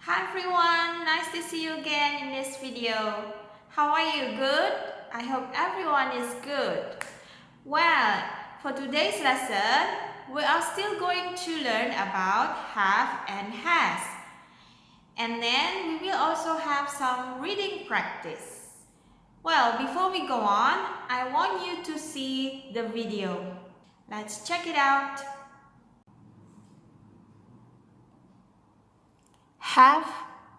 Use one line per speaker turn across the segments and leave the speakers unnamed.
Hi everyone, nice to see you again in this video. How are you? Good? I hope everyone is good. Well, for today's lesson, we are still going to learn about have and has. And then we will also have some reading practice. Well, before we go on, I want you to see the video. Let's check it out. Have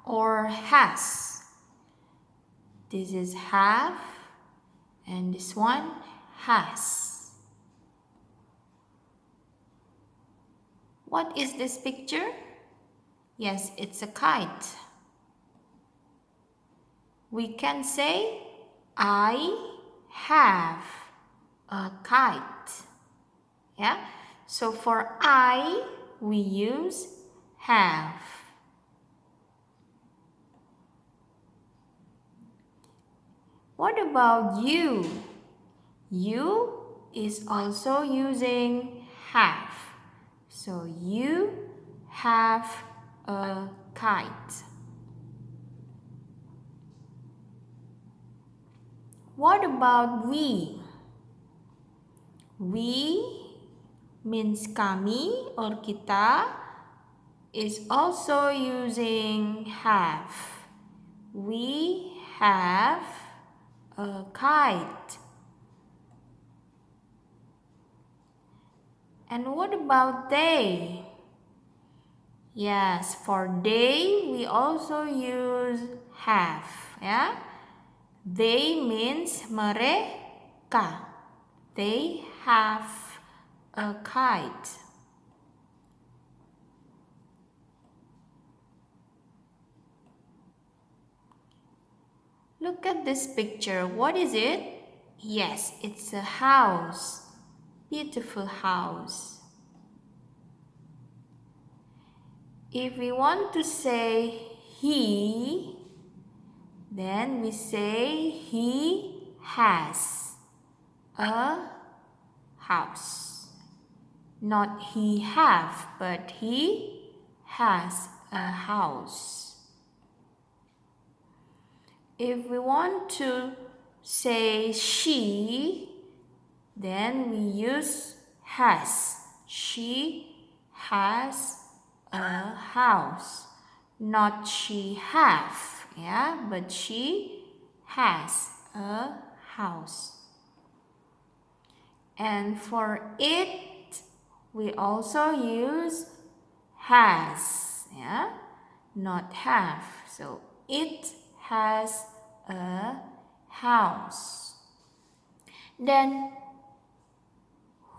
or has. This is have and this one has. What is this picture? Yes, it's a kite. We can say I have a kite. Yeah? So for I, we use have. What about you? You is also using have. So you have a kite. What about we? We means kami or kita is also using have. We have a kite. And what about they? Yes, for they we also use have. Yeah? They means mereka. They have a kite. Look at this picture. What is it? Yes, it's a house. Beautiful house. If we want to say he, then we say he has a house. Not he have, but he has a house. If we want to say she, then we use has. She has a house. Not she have, yeah, but she has a house. And for it, we also use has, yeah, not have. So it has a house. Then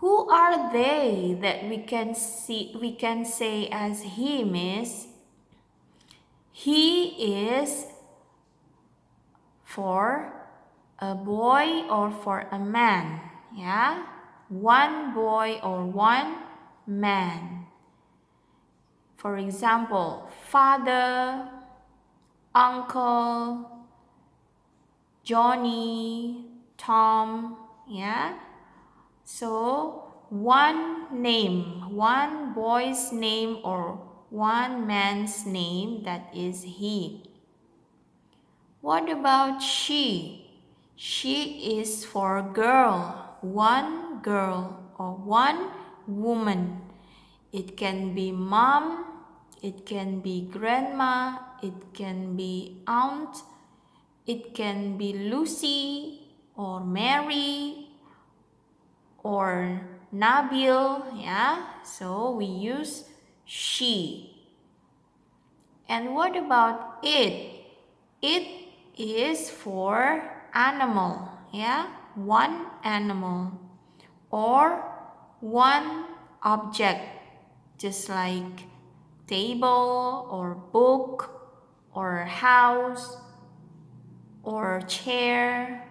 who are they that we can say as him is? He is for a boy or for a man, yeah? One boy or one man. For example, father, uncle, Johnny, Tom, yeah? So, one name, one boy's name or one man's name, that is he. What about she? She is for girl, one girl or one woman. It can be mom, it can be grandma, it can be aunt, it can be Lucy or Mary or Nabil, yeah? So we use she. And what about it? It is for animal, yeah? One animal or one object, just like table or book or house or chair.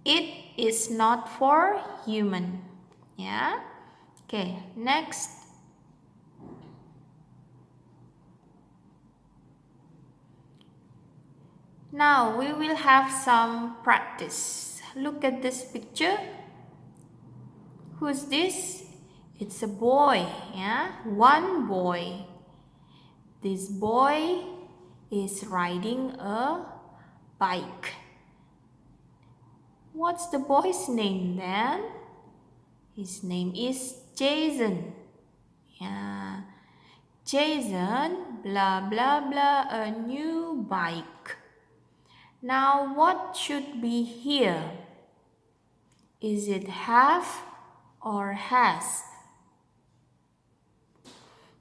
It is not for human, yeah? Okay, next. Now we will have some practice. Look at this picture. Who's this? It's a boy, yeah? One boy. This boy is riding a bike. What's the boy's name then? His name is Jason. Yeah. Jason, blah blah blah, a new bike. Now what should be here? Is it have or has?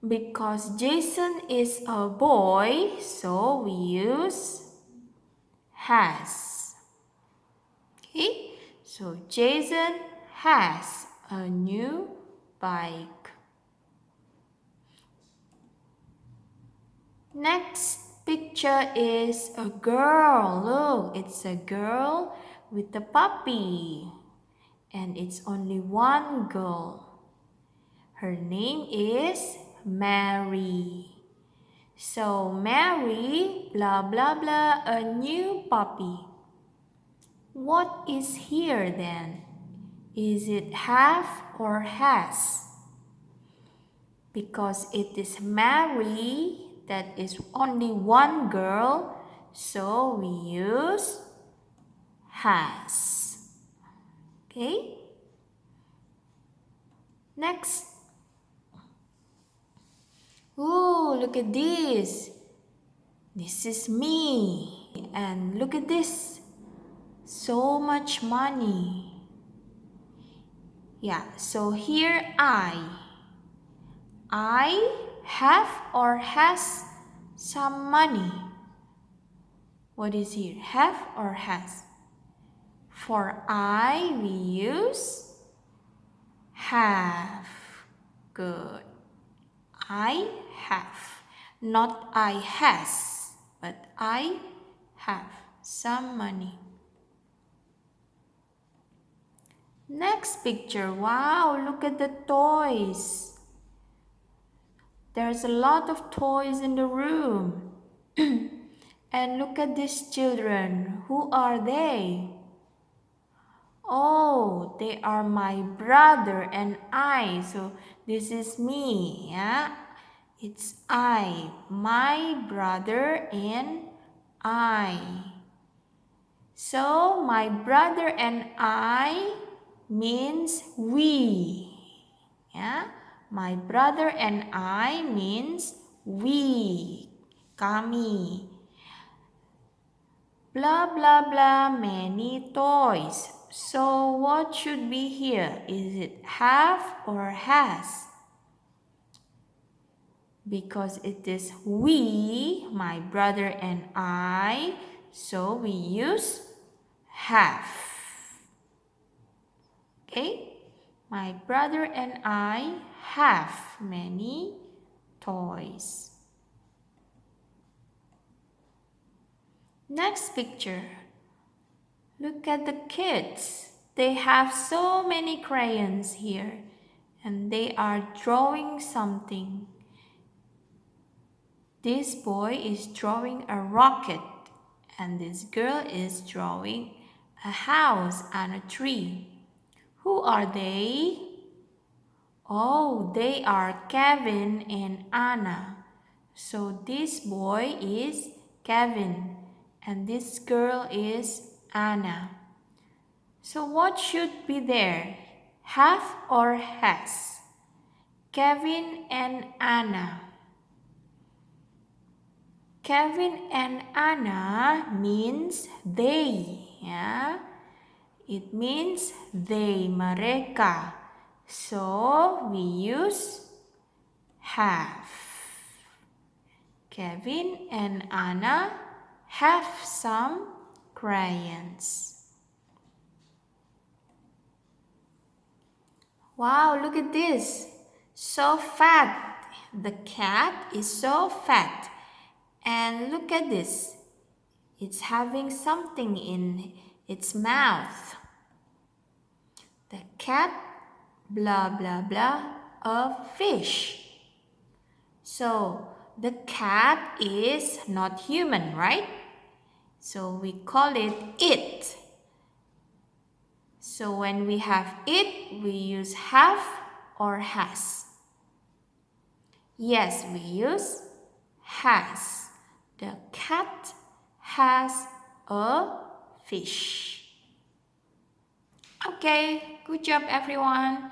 Because Jason is a boy, so we use has. Okay, so Jason has a new bike. Next picture is a girl. Look, it's a girl with a puppy. And it's only one girl. Her name is Mary. So Mary, blah blah blah, a new puppy. What is here then? Is it have or has? Because it is Mary, that is only one girl, so we use has. Okay? Next. Oh, look at this. This is me. And look at this. So much money. Yeah, so here I have or has some money. What is here? Have or has? For I, we use have. Good. I have. Not I has, but I have some money. Next picture. Wow, look at the toys. There's a lot of toys in the room. And look at these children. Who are they? Oh, they are my brother and I. So this is me. Yeah, it's I, my brother and I. So my brother and I means we. Yeah, my brother and I means we, kami. Blah blah blah, many toys. So what should be here? Is it have or has? Because it is we, my brother and I, so we use have. Okay? My brother and I have many toys. Next picture. Look at the kids. They have so many crayons here and they are drawing something. This boy is drawing a rocket and this girl is drawing a house and a tree. Who are they? Oh, they are Kevin and Anna. So this boy is Kevin and this girl is Anna. So what should be there? Have or has? Kevin and Anna. Kevin and Anna means they. Yeah? It means they, mereka. So we use have. Kevin and Anna have some crayons. Wow, look at this. So fat. The cat is so fat. And look at this. It's having something in its mouth. The cat, blah, blah, blah, a fish. So, the cat is not human, right? So, we call it it. So, when we have it, we use have or has. Yes, we use has. The cat has a fish. Okay, good job everyone.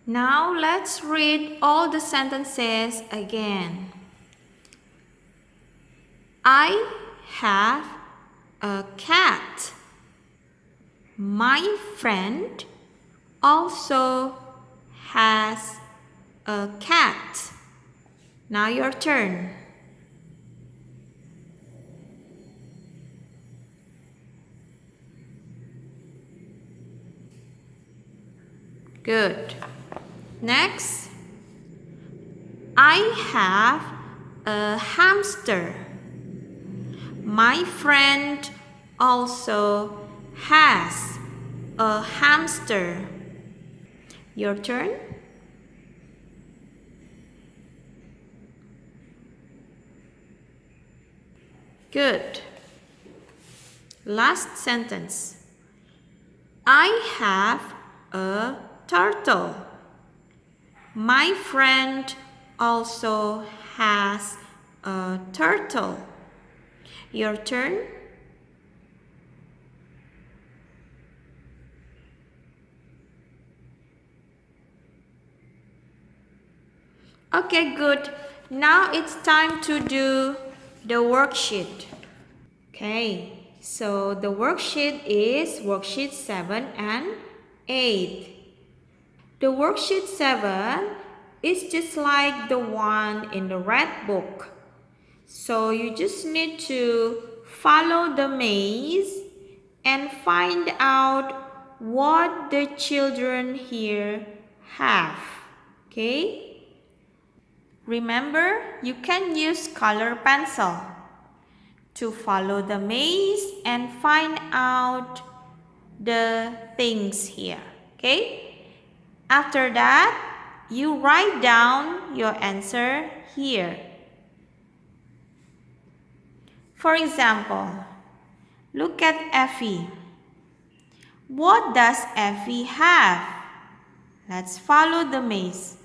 Now let's read all the sentences again. I have a cat. My friend also has a cat. Now your turn. Good. Next, I have a hamster. My friend also has a hamster. Your turn. Good. Last sentence. I have a turtle. My friend also has a turtle. Your turn. Okay, good. Now it's time to do the worksheet. Okay, so the worksheet is worksheet 7 and 8. The worksheet 7 is just like the one in the red book. So you just need to follow the maze and find out what the children here have. Okay? Remember, you can use color pencil to follow the maze and find out the things here. Okay? After that, you write down your answer here. For example, look at Effie. What does Effie have? Let's follow the maze.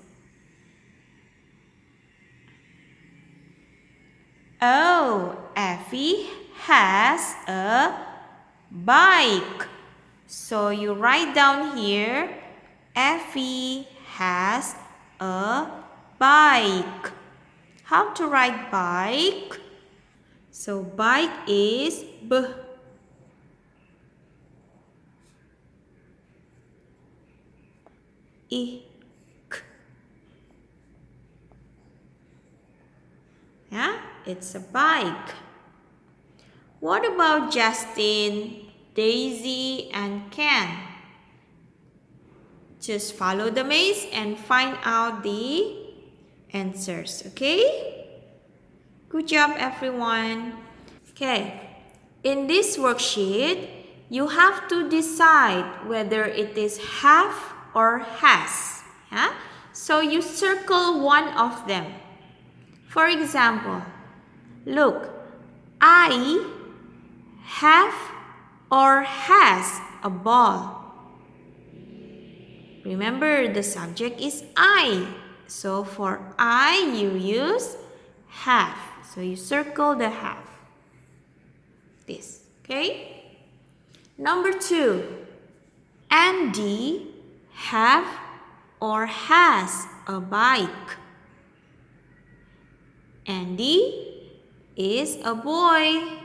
Oh, Effie has a bike. So you write down here, Effie has a bike. How to write bike? So bike is B. I. K. Yeah, it's a bike. What about Justin, Daisy, and Ken? Just follow the maze and find out the answers, okay? Good job, everyone. Okay, in this worksheet, you have to decide whether it is have or has. Yeah? So you circle one of them. For example, look, I have or has a ball. Remember, the subject is I. So for I, you use have. So you circle the have. This, okay? Number 2, Andy have or has a bike. Andy is a boy.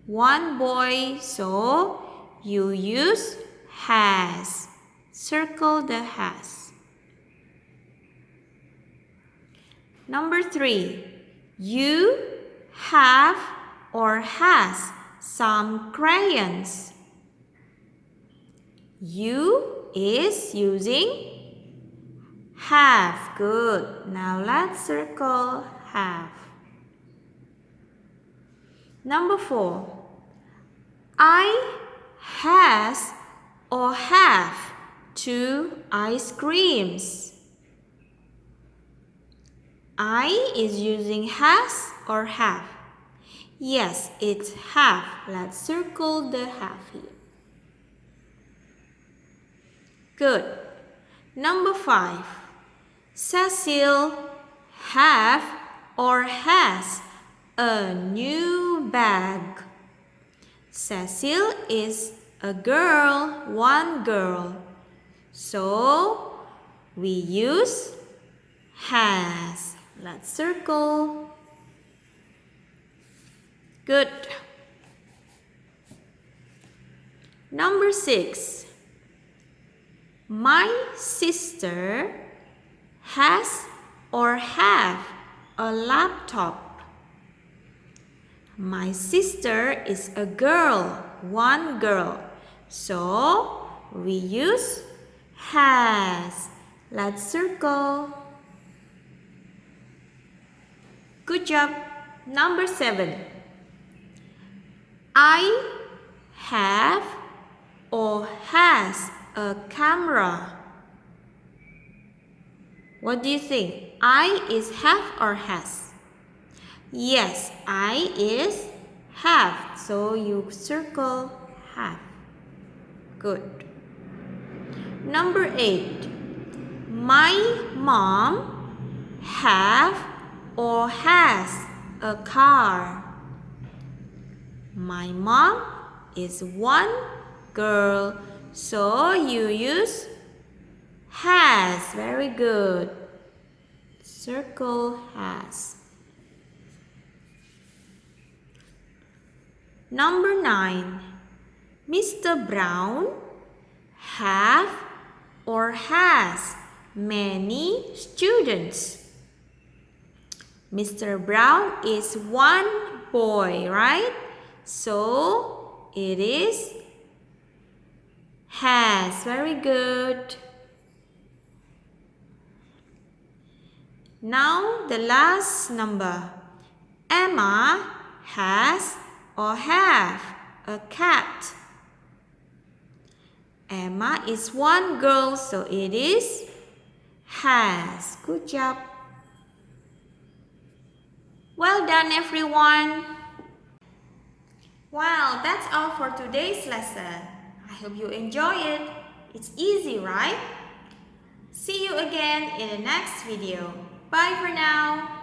One boy, so you use has. Circle the has. Number 3, you have or has some crayons. You is using have. Good. Now let's circle have. Number 4, I has or have 2 ice creams. I is using has or have? Yes, it's have. Let's circle the have here. Good. Number 5, Cecil have or has a new bag. Cecile is a girl, one girl. So we use has. Let's circle. Good. Number 6. My sister has or have a laptop. My sister is a girl, one girl. So we use has. Let's circle. Good job. Number 7. I have or has a camera. What do you think? I is have or has? Yes, I is have. So you circle have. Good. Number 8. My mom have or has a car. My mom is one girl, so you use has. Very good. Circle has. Number 9. Mr. Brown have or has many students. Mr. Brown is one boy, right? So it is has. Very good. Now the last number. Emma has or have a cat. Emma is one girl, so it is has. Good job. Well done, everyone. Well, that's all for today's lesson. I hope you enjoy it. It's easy, right? See you again in the next video. Bye for now.